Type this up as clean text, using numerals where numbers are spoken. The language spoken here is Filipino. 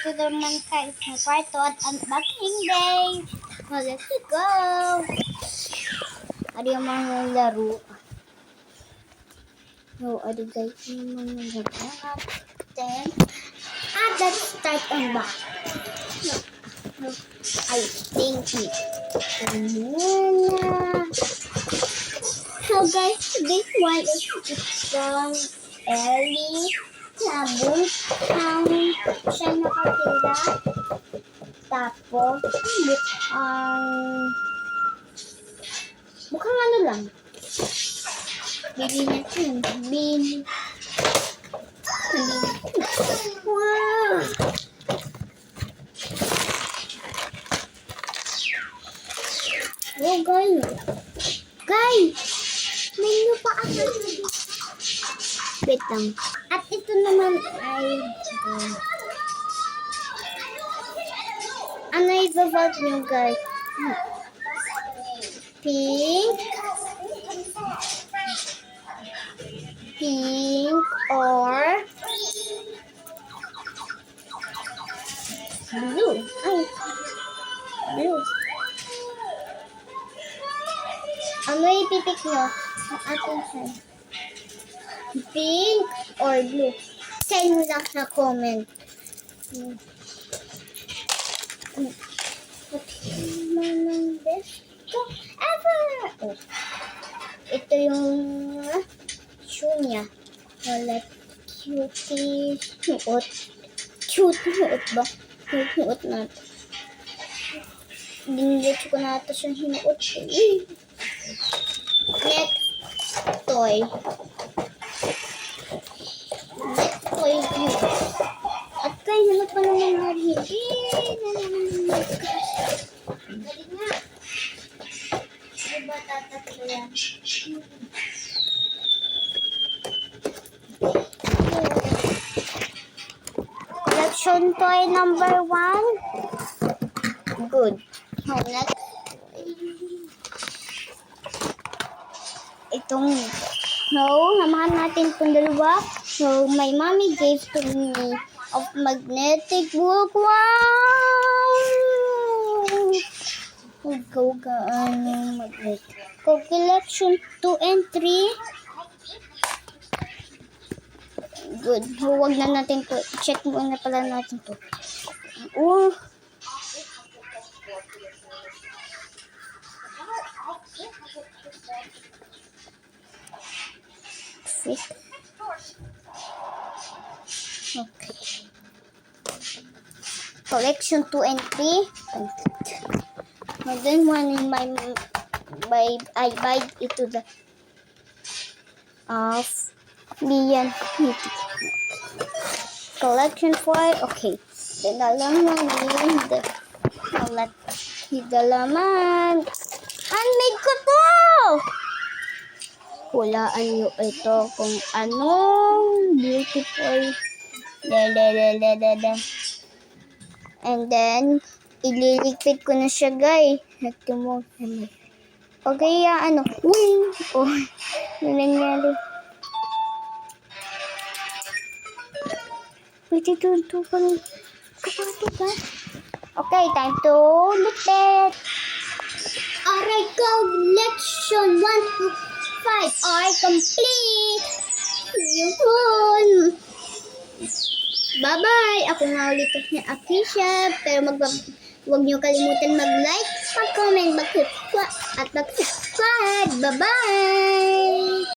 ito naman guys, my kwarto at unboxing day. So, let's go! Ano yung mga laro? So, ano guys, yung mga laro natin. Let's start unboxing. I think it. So guys, this one is from Ellie. Sabon ang siya nakatira. Tapos, mukhang ano lang. Bili natin. Wow! Oh, guys! Guys! Menu pa ako. Wait lang. At ito naman ay... ano i-vote nyo, guys? Pink or blue. Ay, blue. Ano ipipick nyo? Ang ating hand. Pink or blue? Send mo lang sa comment. Manang best ko ever! Oh. Ito yung shoe niya. Wala cutie. Nuot. Cute nuot ba? Cute nuot natin. Diniretso ko na ito siyang hinuot. Next toy. At kayo naman pa naman marhili. Dali nga. Diba tatatlo yan? Collection toy number 1. Good. So next. Itong samahan natin itong dalawa. So, my mommy gave to me of magnetic book. Wow! Gaano magnetic. Collection 2 and 3. Good. Huwag na natin to. Check muna pala natin to. Oh. Fit. Okay. Collection 2 and 3. And then one in I buy it to the of Lian. Collection 4. Okay. Dalaman in the dalaman. Handmade ko to! Hulaan nyo ito kung anong beautiful. And then, ililigpit ko na siya, guys. Okay, uy! Oh, nangyari. Pwede ito pang kapato ka. Okay, time to lipit. Alright, collection 1 to 5 are complete. Yun. Bye-bye. Ako nga ulit ni Akisha. Pero huwag niyo kalimutan mag-like, mag-comment, at mag-subscribe. Bye-bye.